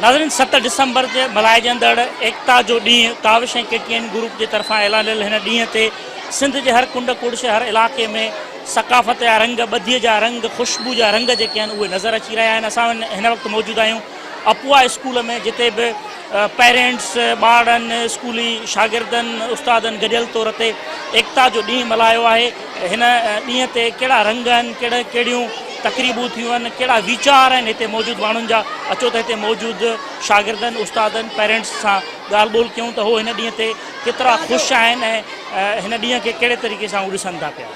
नाज़रीन 7 डिसंबर जे मल्हाइजंदड़ एकता जो ॾींहुं काविश ऐं KTN ग्रुप जे तरफ़ां ऐलानियल हिन ॾींहं ते सिंध जे हर कुंड कुड़श हर इलाइक़े में सकाफ़त जा रंग, ॿधीअ जा रंग, ख़ुशबू जा रंग जेके आहिनि उहे नज़र अची रहिया आहिनि। असां हिन वक़्तु मौजूदु आहियूं अपुआ स्कूल में, जिते बि पेरेंट्स, ॿारनि, स्कूली शागिर्दनि, उस्तादनि गॾियल तौर ते एकता जो ॾींहुं मल्हायो आहे। हिन ॾींहं ते कहिड़ा रंग आहिनि, कहिड़ियूं तक़रीबूं थियूं आहिनि, कहिड़ा वीचार आहिनि हिते मौजूदु माण्हुनि जा, अचो त हिते मौजूदु शागिर्दनि, उस्तादनि, पेरेंट्स सां ॻाल्हि ॿोल कयूं त हो हिन ॾींहं ते केतिरा ख़ुशि आहिनि ऐं हिन ॾींहं खे कहिड़े तरीक़े सां उहे ॾिसनि था पिया।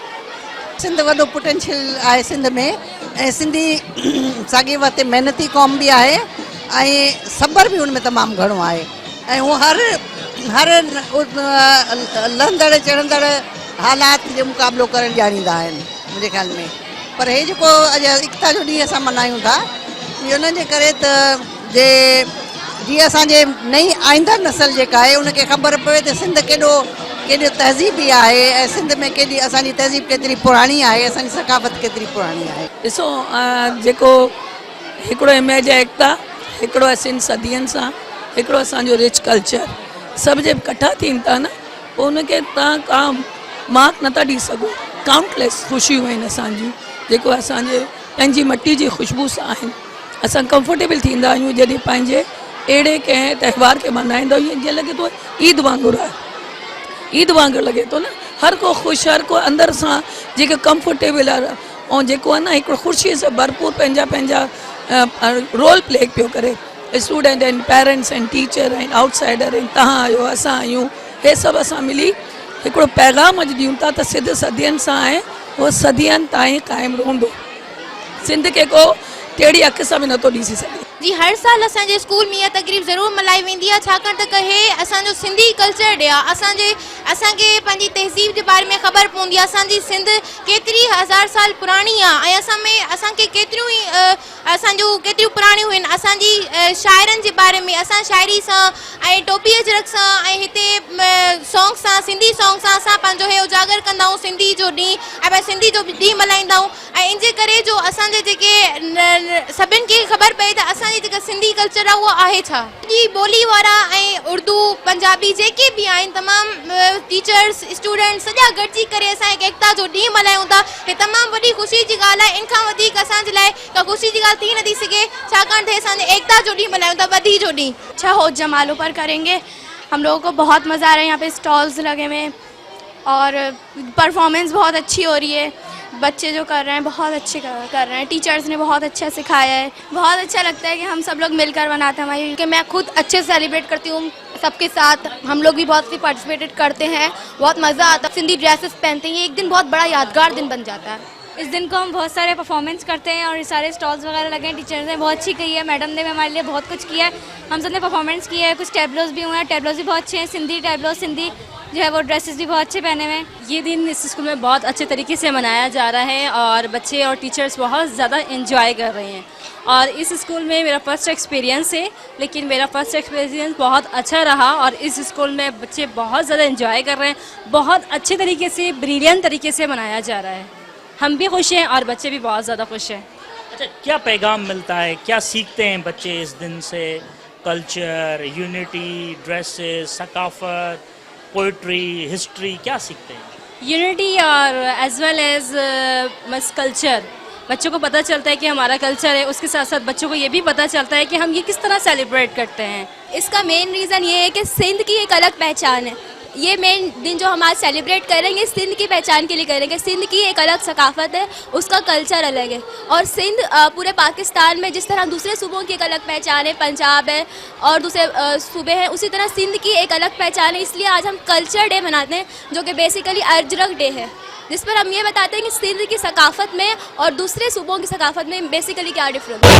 सिंध वॾो पोटेंशियल आहे सिंध में, ऐं सिंधी साॻे वक़्तु महिनती क़ौम बि आहे ऐं सब्र बि हुन में तमामु घणो आहे ऐं हू हर लहंदड़ चढ़ंदड़ हालात जो मुक़ाबिलो करणु ॼाणींदा आहिनि मुंहिंजे ख़्याल में। पर हे जेको अॼु एकता जो ॾींहुं असां मल्हायूं था, इहो उन जे करे त जीअं असांजे नई आईंदड़ नसल जेका आहे उनखे ख़बर पए त सिंध केॾो तहज़ीबी आहे ऐं सिंध में केॾी असांजी तहज़ीब केतिरी पुराणी आहे, असांजी सकाफ़त केतिरी पुराणी आहे। ॾिसो जेको हिकिड़ो इमेज आहे एकता, हिकिड़ो आहे सिंध सदियनि सां, हिकिड़ो असांजो रिच कल्चर, सभु जब इकट्ठा थियनि था न पोइ उनखे तव्हां का मार्क नथा ॾेई सघो। काउंटलेस ख़ुशियूं आहिनि असांजियूं जेको असांजे पंहिंजी मटी जी ख़ुशबू सां आहिनि। असां कंफर्टेबल थींदा आहियूं जॾहिं पंहिंजे अहिड़े कंहिं त्योहार खे मल्हाईंदा आहियूं जीअं लॻे थो ईद वांगुरु आहे, ईद वांगुरु लॻे थो न। हर को ख़ुशि, हर को अंदरि सां जेके कंफर्टेबल आहे ऐं जेको आहे न हिकिड़ो ख़ुशीअ सां भरपूर पंहिंजा रोल प्ले पियो करे। स्टूडेंट आहिनि, पेरेंट्स आहिनि, टीचर आहिनि, आउटसाइडर आहिनि, तव्हां आहियो, असां आहियूं, हे सभु असां मिली हिकिड़ो पैगाम अॼु ॾियूं था त सिंध सदियनि सां आहे, उहो सदियनि ताईं क़ाइमु रहंदो। सिंध खे को टेढ़ी अख सां बि नथो ॾिसी सघे। जी हर साल असांजे स्कूल में इहा तक़रीब ज़रूरु मल्हाई वेंदी आहे, छाकाणि त हे असांजो सिंधी कल्चर डे आहे। असांखे पंहिंजी तहज़ीब जे बारे में ख़बर पवंदी आहे, असांजी सिंध केतिरी हज़ार साल पुराणी आहे ऐं असांखे केतिरियूं पुराणियूं आहिनि। असांजी शाइरनि जे बारे में असां शाइरी सां ऐं टोपी अजरक सां ऐं हिते सॉन्ग सां, सिंधी सॉन्ग सां असां पंहिंजो हे उजागर कंदा आहियूं सिंधी जो ॾींहुं ऐं सिंधी जो ॾींहुं मल्हाईंदा आहियूं। ऐं इन जे करे जो असांजे जेके सभिनि खे ख़बर पए त असांजी जेका सिंधी कल्चर आहे उहो आहे छा। जी ॿोली वारा ऐं उर्दू, पंजाबी जेके बि आहिनि तमामु टीचर्स, स्टूडेंट्स सॼा गॾिजी करे असां हिकु एकता जो ॾींहुं मल्हायूं था। हे तमामु वॾी ख़ुशी जी ॻाल्हि आहे। इन खां वधीक असांजे लाइ का ख़ुशी जी ॻाल्हि थी नथी सघे, छाकाणि त असांजे एकता जो ॾींहुं मल्हायूं था, ॿधी जो ॾींहुं। अच्छा हो जमालों पर करेंगे, हम लोगों को बहुत मज़ा आ रहा है। यहाँ पे स्टॉल्स लगे हुए हैं और परफॉर्मेंस बहुत अच्छी हो रही है। बच्चे जो कर रहे हैं बहुत अच्छे कर रहे हैं, टीचर्स ने बहुत अच्छा सिखाया है। बहुत अच्छा लगता है कि हम सब लोग मिलकर मनाते हैं हमारी, कि मैं खुद अच्छे से सेलिब्रेट करती हूँ सबके साथ। हम लोग भी बहुत सी पार्टिसिपेटेड करते हैं, बहुत मज़ा आता है। सिंधी ड्रेसेस पहनते हैं, ये एक दिन बहुत बड़ा यादगार दिन बन जाता है। इस दिन को हम बहुत सारे परफॉर्मेंस करते हैं और सारे स्टॉल्स वगैरह लगे हैं। टीचर्स ने बहुत अच्छी की है, मैडम ने भी हमारे लिए बहुत कुछ किया है। हम सब ने परफॉर्मेंस किया है, कुछ टैबलोज भी हुए हैं, टैबलोज भी बहुत अच्छे हैं, सिंधी टैबलोज, सिंधी जो है वो ड्रेसेस भी बहुत अच्छे पहने हुए हैं। ये दिन इस स्कूल में बहुत अच्छे तरीके से मनाया जा रहा है और बच्चे और टीचर्स बहुत ज़्यादा एंजॉय कर रहे हैं। और इस स्कूल में मेरा फर्स्ट एक्सपीरियंस है, लेकिन मेरा फर्स्ट एक्सपीरियंस बहुत अच्छा रहा और इस स्कूल में बच्चे बहुत ज़्यादा एंजॉय कर रहे हैं। बहुत अच्छे तरीके से, ब्रिलियंट तरीके से मनाया जा रहा है। हम भी खुश हैं और बच्चे भी बहुत ज़्यादा खुश हैं। अच्छा, क्या पैगाम मिलता है, क्या सीखते हैं बच्चे इस दिन से? कल्चर, यूनिटी, ड्रेसेस, सकाफत, पोइट्री, हिस्ट्री, क्या सीखते हैं? यूनिटी और एज वेल एज मस कल्चर। बच्चों को पता चलता है कि हमारा कल्चर है, उसके साथ साथ बच्चों को ये भी पता चलता है कि हम ये किस तरह सेलिब्रेट करते हैं। इसका मेन रीज़न ये है कि सिंध की एक अलग पहचान है। ये मेन दिन जो हम आज सेलिब्रेट करेंगे सिंध की पहचान के लिए करेंगे। सिंध की एक अलग सकाफत है, उसका कल्चर अलग है। और सिंध पूरे पाकिस्तान में जिस तरह दूसरे सूबों की एक अलग पहचान है, पंजाब है और दूसरे सूबे हैं, उसी तरह सिंध की एक अलग पहचान है। इसलिए आज हम कल्चर डे मनाते हैं, जो कि बेसिकली अजरक डे है, जिस पर हम ये बताते हैं कि सिंध की सकाफत में और दूसरे सूबों की सकाफत में बेसिकली क्या डिफरेंस है।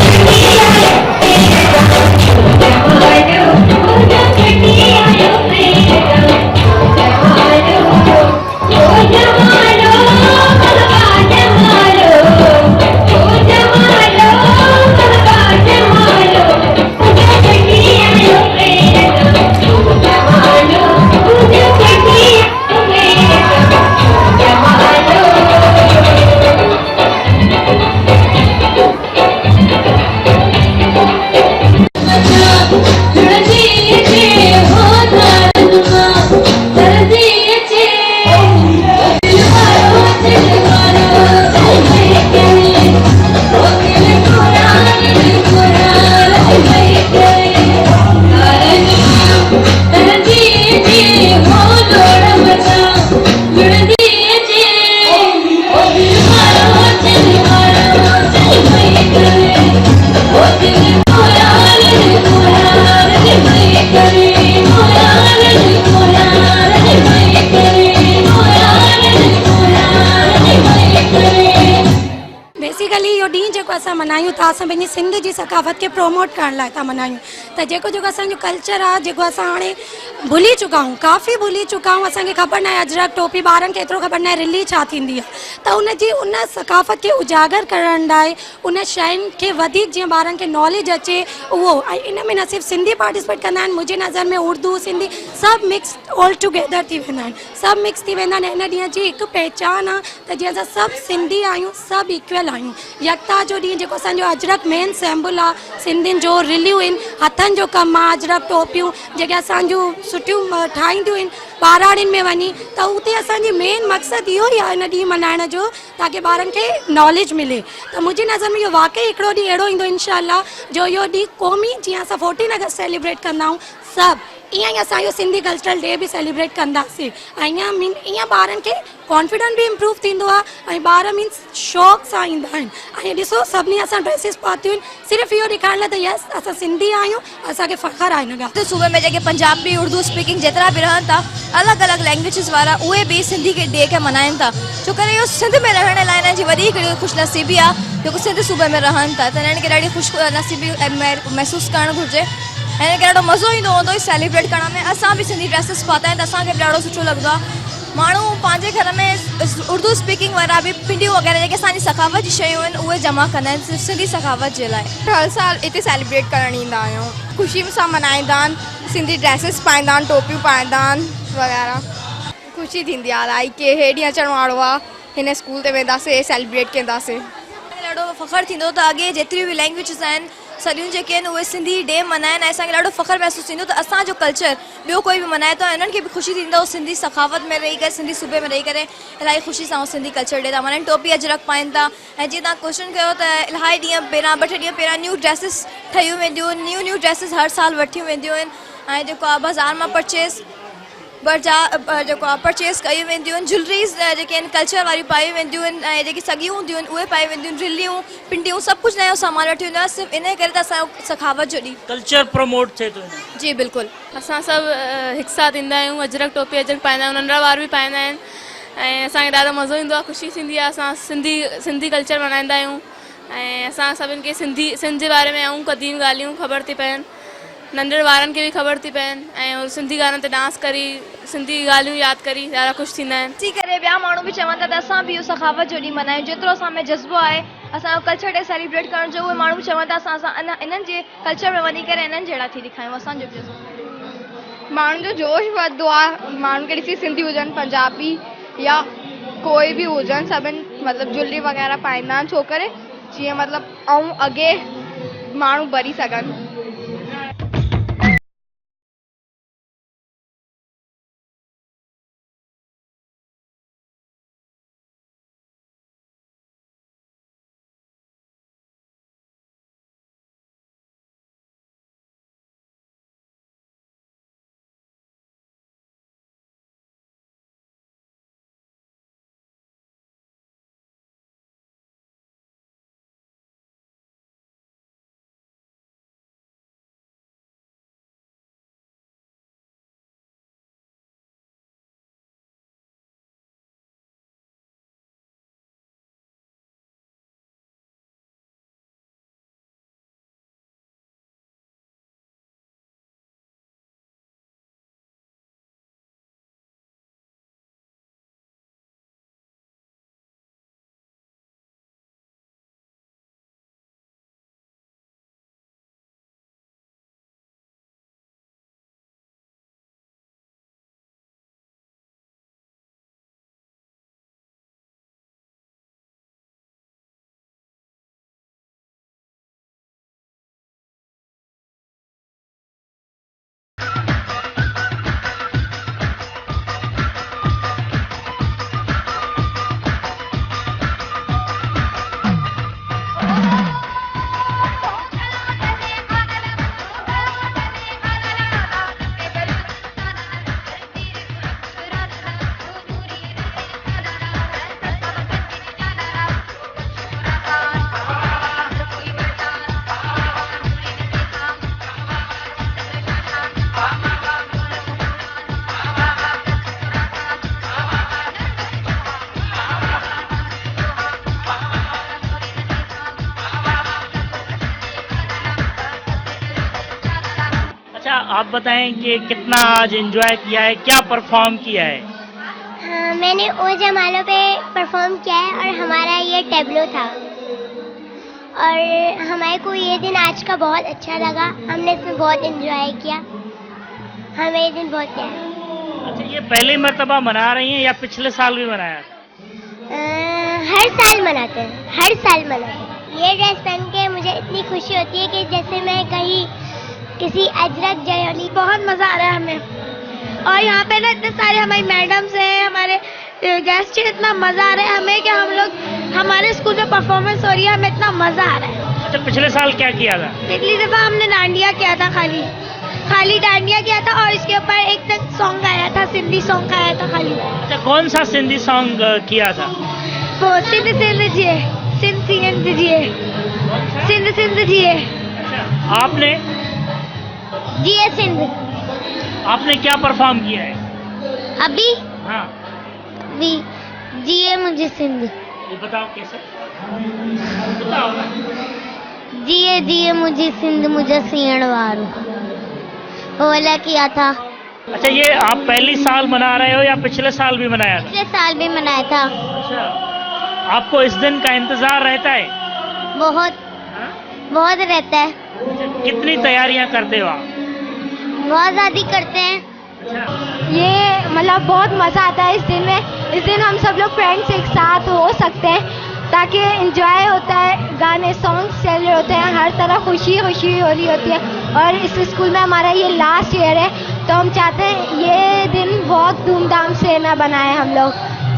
बेसिकली इहो ॾींहुं जेको असां मल्हायूं था असां पंहिंजी सिंध जी सकाफ़त खे प्रोमोट करण लाइ था मल्हायूं त जेको जेको असांजो कल्चर आहे जेको असां हाणे भुली चुका आहियूं काफ़ी भुली चुका आहियूं असांखे ख़बर न आहे अजरक टोपी ॿारनि खे एतिरो ख़बर न आहे रिली छा थींदी आहे त उन सकाफ़त खे उजागर करण लाइ उन शयुनि खे वधीक जीअं ॿारनि खे नॉलेज अचे उहो ऐं इन में न सिर्फ़ु सिंधी पार्टिसिपेट कंदा आहिनि मुंहिंजी नज़र में उर्दू सिंधी सभु मिक्स ऑल टुगेदर थी वेंदा आहिनि सभु मिक्स थी वेंदा आहिनि हिन ॾींहं जी हिकु पहचान आहे त जीअं असां सभु सिंधी आहियूं सभु इक्वल आहियूं यकता जो ॾींहुं जेको असांजो अजरक मेन सिंबल आहे सिंधियुनि जो रिलियूं आहिनि हथनि जो कमु आहे अजरक टोपियूं जेके असांजूं सुठियूं ठाहींदियूं आहिनि ॿाराड़ियुनि में वञी त उते असांजी मेन मक़सदु इहो ई आहे हिन ॾींहुं मल्हाइण जो ताकी ॿारनि खे नॉलेज मिले त मुंहिंजी नज़र में इहो वाक़ई हिकिड़ो ॾींहुं अहिड़ो ईंदो इनशाअल्लाह जो इहो ॾींहुं क़ौमी जीअं असां 14 अगस्त सेलिब्रेट कंदा आहियूं सभु ईअं ई असांजो सिंधी कल्चरल डे बि सेलिब्रेट कंदासीं ऐं ईअं ॿारनि खे कॉन्फिडेंस बि इम्प्रूव थींदो आहे ऐं ॿार मीन्स शौक़ सां ईंदा आहिनि ऐं ॾिसो सभिनी असां ड्रेसिस पातियूं आहिनि सिर्फ़ु इहो ॾेखारण लाइ त यस असां सिंधी आहियूं असांखे फ़ख़्रु आहे हिन ॻाल्हि सूबे में जेके पंजाबी उर्दू स्पीकिंग जेतिरा बि रहनि था अलॻि अलॻि लैंग्वेजिस वारा उहे बि सिंधी के डे खे मल्हाइनि था छो करे इहो सिंध में रहण लाइ हिननि जी वॾी हिकिड़ी ख़ुशनसीबी आहे जेको सिंध सूबे में रहनि था त हिननि खे ॾाढी ख़ुशनसीबी महसूसु करणु घुरिजे हिन खे ॾाढो मज़ो ईंदो हूंदो सेलिब्रेट करण में असां बि सिंधी ड्रेसिस पाता आहिनि त असांखे बि ॾाढो सुठो लॻंदो आहे माण्हू पंहिंजे घर में उर्दू स्पीकिंग वारा बि पिंडियूं वग़ैरह जेके असांजी सकाफ़त जी शयूं आहिनि उहे जमा कंदा आहिनि सिंधी सकाफ़त जे लाइ हर साल हिते सेलिब्रेट करणु ईंदा आहियूं ख़ुशी सां मल्हाईंदा आहिनि सिंधी ड्रेसिस पाईंदा आहिनि टोपियूं पाईंदा आहिनि वग़ैरह ख़ुशी थींदी आहे इलाही की हे ॾींहुं अचण वारो आहे हिन स्कूल ते वेंदासीं सेलिब्रेट कंदासीं ॾाढो फ़ख़्रु थींदो त अॻे जेतिरियूं बि लैंग्वेजिस आहिनि सॼियूं जेके आहिनि उहे सिंधी डे मल्हाइनि ऐं असांखे ॾाढो फ़ख़्रु महसूसु थींदो त असांजो कल्चर ॿियो कोई बि मल्हाए थो हिननि खे बि ख़ुशी थींदो सिंधी सकाफ़त में रही करे सिंधी सूबे में रही करे इलाही ख़ुशी सां सिंधी कल्चर डे था मल्हाइनि टोपी अजरक पाइनि था ऐं जीअं तव्हां क्वेश्चन कयो त इलाही ॾींहं पहिरां 2-3 ॾींहं पहिरां न्यू ड्रेसिस ठहियूं वेंदियूं आहिनि न्यू ड्रेसिस हर साल वठियूं वेंदियूं आहिनि ऐं जेको आहे बाज़ार मां जेको आहे परचेस कयूं वेंदियूं आहिनि ज्वैलरीज़ जेके आहिनि कल्चर वारियूं पायूं वेंदियूं आहिनि ऐं जेकी सॻियूं हूंदियूं आहिनि उहे पायूं वेंदियूं आहिनि रिलियूं पिंडियूं सभु कुझु नयो सामान वठी वेंदो आहे सिर्फ़ु इन करे त असांजो सखावत जो ॾींहुं कल्चर प्रमोट थिए थो जी बिल्कुलु असां सभु हिकु साथ ईंदा आहियूं अजरक टोपी अजरक पाईंदा आहियूं नंढड़ा ॿार बि पाईंदा आहिनि ऐं असांखे ॾाढो मज़ो ईंदो आहे ख़ुशी थींदी आहे असां सिंधी कल्चर मल्हाईंदा आहियूं ऐं असां सभिनि खे सिंध जे बारे में ऐं क़दीम ॻाल्हियूं ख़बर थी पवनि नंढड़े ॿारनि खे बि ख़बर थी पवनि ऐं सिंधी गाननि ते डांस करी सिंधी ॻाल्हियूं यादि करी ॾाढा ख़ुशि थींदा आहिनि थी करे ॿिया माण्हू बि चवनि था त असां बि इहो सखावत जो ॾींहुं मल्हायूं जेतिरो असां में जज़्बो आहे असांजो कल्चर डे सेलिब्रेट करण जो उहे माण्हू बि चवनि था असां इन्हनि जे कल्चर में वञी करे इन्हनि जहिड़ा थी ॾेखारियूं असांजो बि माण्हुनि जो जोश वधंदो आहे माण्हुनि खे ॾिसी सिंधी हुजनि पंजाबी या कोई बि हुजनि सभिनि मतिलबु ज्वैलरी वग़ैरह पाईंदा आहिनि छो करे जीअं मतिलबु ऐं अॻे माण्हू भरी सघनि अच्छा, आप बताएं कि कितना आज एंजॉय किया है, क्या परफॉर्म किया है? मैंने ओ जमालों पे परफॉर्म किया है और हमारा ये टेबलो था और हमारे को ये दिन आज का बहुत अच्छा लगा। हमने इसमें बहुत एंजॉय किया, हमें ये दिन बहुत प्यारा। अच्छा, ये पहली मर्तबा मना रही हैं या पिछले साल भी मनाया? हर साल मनाते हैं, हर साल मनाते हैं। ये ड्रेस पहन के मुझे इतनी खुशी होती है कि जैसे मैं कहीं किसी अजरक जयली। बहुत मज़ा आ रहा है हमें और यहाँ पे ना इतने सारे हमारी मैडम्स हैं, हमारे गेस्ट हैं। इतना मज़ा आ रहा है हमें कि हम लोग हमारे स्कूल में परफॉर्मेंस हो रही है, हमें इतना मज़ा आ रहा है। अच्छा, पिछले साल क्या किया था? पिछली दफ़ा हमने डांडिया किया था, खाली डांडिया किया था और इसके ऊपर एक तक सॉन्ग गाया था, सिंधी सॉन्ग गाया था खाली। अच्छा, कौन सा सिंधी सॉन्ग किया था? वो सिंध सिंध जिए, सिंध सिंध जिए, सिंध सिंध जिए। अच्छा, आपने जिए सिंध। आपने क्या परफॉर्म किया है अभी? हाँ, भी जिए मुझे सिंध। ये बताओ कैसे, बताओ ना। जिए जिए मुझे सिंध, मुझे सीण वारो, वो वाला किया था। अच्छा, ये आप पहली साल मना रहे हो या पिछले साल भी मनाया था? पिछले साल भी मनाया था। अच्छा, आपको इस दिन का इंतजार रहता है? बहुत हाँ? बहुत रहता है। अच्छा, कितनी तैयारियां करते हो आप? बहुत ज़्यादा करते हैं। अच्छा, ये मतलब बहुत मज़ा आता है इस दिन में। इस दिन हम सब लोग फ्रेंड्स एक साथ हो सकते हैं ताकि एंजॉय होता है, गाने सॉन्ग्स चल रहे होते हैं, हर तरह खुशी खुशी हो रही होती है। और इस स्कूल में हमारा ये लास्ट ईयर है तो हम चाहते हैं ये दिन बहुत धूमधाम से ना बनाए हम लोग।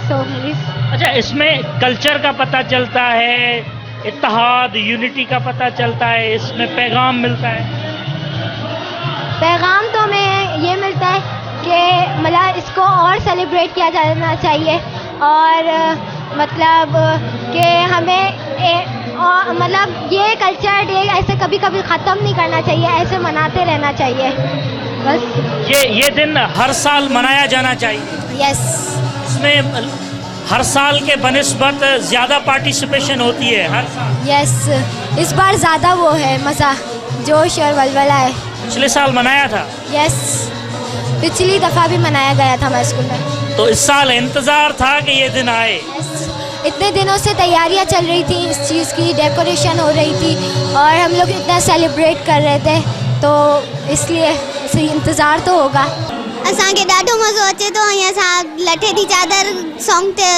So please. अच्छा, इसमें कल्चर का पता चलता है, इत्तेहाद यूनिटी का पता चलता है, इसमें पैगाम मिलता है। पैगाम तो हमें ये मिलता है कि मतलब इसको और सेलिब्रेट किया जाना चाहिए और मतलब कि हमें मतलब ये कल्चर डे ऐसे कभी कभी ख़त्म नहीं करना चाहिए, ऐसे मनाते रहना चाहिए बस। ये दिन हर साल मनाया जाना चाहिए। यस। इसमें हर साल के बनिस्बत ज़्यादा पार्टिसिपेशन होती है हर साल। यस, इस बार ज़्यादा वो है मज़ा, जोश और वलवला है। पिछले साल मनाया था? यस, पिछली दफ़ा भी मनाया गया था हमारे स्कूल में। तो इस साल इंतज़ार था कि ये दिन आए? इतने दिनों से तैयारियां चल रही थी इस चीज़ की, डेकोरेशन हो रही थी और हम लोग इतना सेलिब्रेट कर रहे थे तो इसलिए इंतज़ार तो होगा। असांखे ॾाढो मज़ो अचे थो ऐं असां लठे जी चादर सॉन्ग ते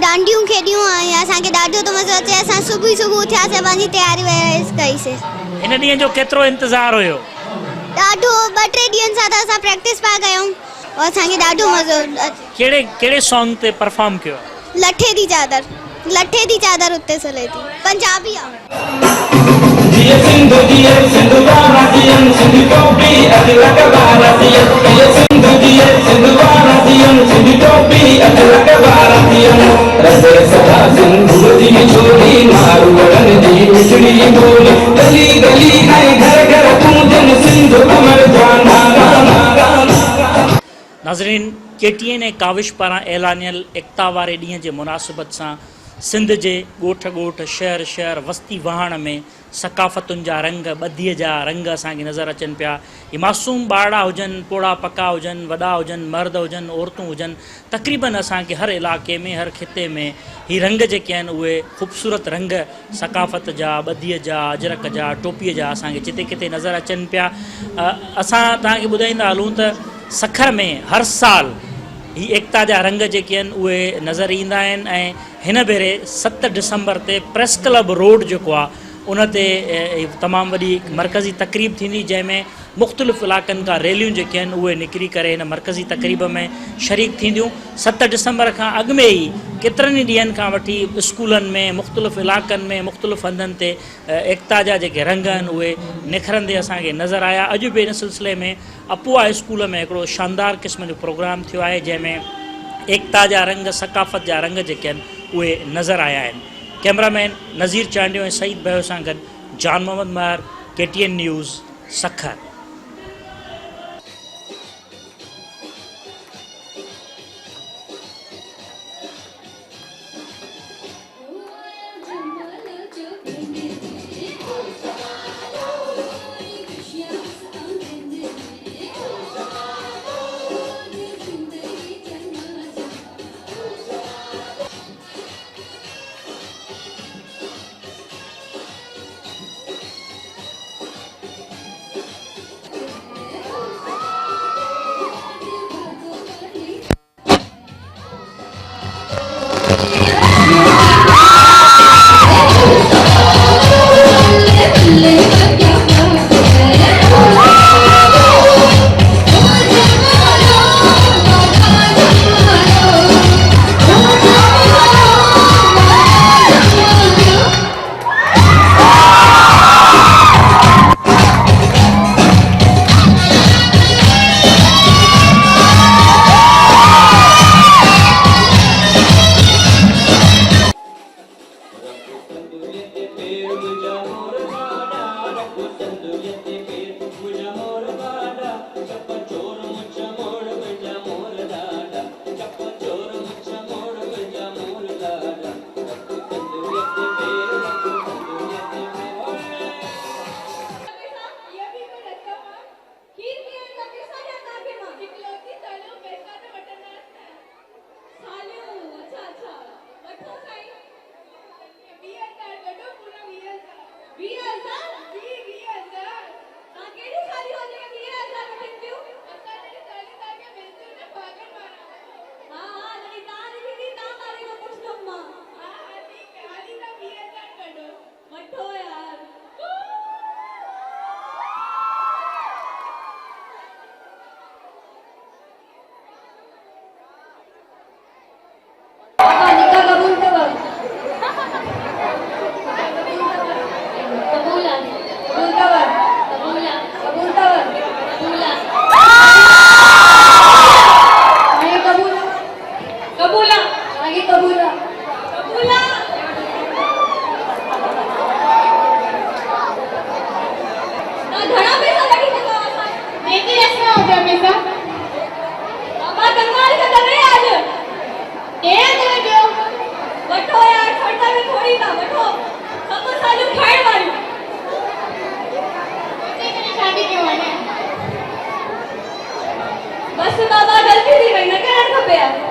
डांडियूं खेॾियूं ऐं असांखे ॾाढो थो मज़ो अचे। असां सुबुह उथियासीं, पंहिंजी तयारी वयासीं कईसीं। इन ॾींहं जो केतिरो इंतज़ार हुयो? ॾाढो 2-3 ॾींहंनि सां त असां प्रैक्टिस पिया कयूं और असांखे ॾाढो मज़ो। कहिड़े सॉन्ग ते परफॉर्म कयो? लठे जी चादर उते सले थी, पंजाबी आहे। नाज़रीन, KTN ऐं काविश पारां ऐलानियल एकता वारे ॾींहं जे मुनासिबत सां सिंध जे ॻोठ ॻोठ, शहर शहर, वस्ती वहाण में सकाफ़तुनि जा रंग, ॿधीअ जा रंग असांखे नज़र अचनि पिया। ही मासूम ॿारड़ा हुजनि, पोड़ा पका हुजनि, वॾा हुजनि, मर्द हुजनि, औरतूं हुजनि, तक़रीबन असांखे हर इलाइक़े में, हर खिते में ही रंग जेके आहिनि उहे ख़ूबसूरत रंग सकाफ़त जा, ॿधीअ जा, अजरक जा, टोपीअ जा असांखे जिते किथे नज़र अचनि पिया। असां तव्हांखे ॿुधाईंदा हलूं त सखर में हर साल ही एकता जा रंग जेके आहिनि उहे नज़र ईंदा आहिनि ऐं हिन भेरे 7 डिसंबर ते प्रेस क्लब रोड जेको आहे उन ते तमामु वॾी मरकज़ी तक़रीब थींदी जंहिंमें मुख़्तलिफ़ इलाइक़नि खां रैलियूं जेके आहिनि उहे निकिरी करे हिन मरकज़ी तक़रीब में शरीक थींदियूं। 7 डिसंबर खां अॻु में ई केतिरनि ई ॾींहंनि खां वठी स्कूलनि में, मुख़्तलिफ़ इलाइक़नि में, मुख़्तलिफ़ हंधनि ते एकता जा जेके रंग आहिनि उहे निखरंदे असांखे नज़र आया। अॼु बि इन सिलसिले में अपुआ स्कूल में हिकिड़ो शानदार क़िस्म जो प्रोग्राम थियो आहे जंहिंमें एकता जा रंग, सकाफ़त जा रंग जेके आहिनि उहे नज़र आया आहिनि। कैमरामैन नज़ीर चांडियो ऐं सईद बयो सां गॾु जान मोहम्मद महर, KTN न्यूज़, सखर। बस बाबा गलती थी वही न करण खपे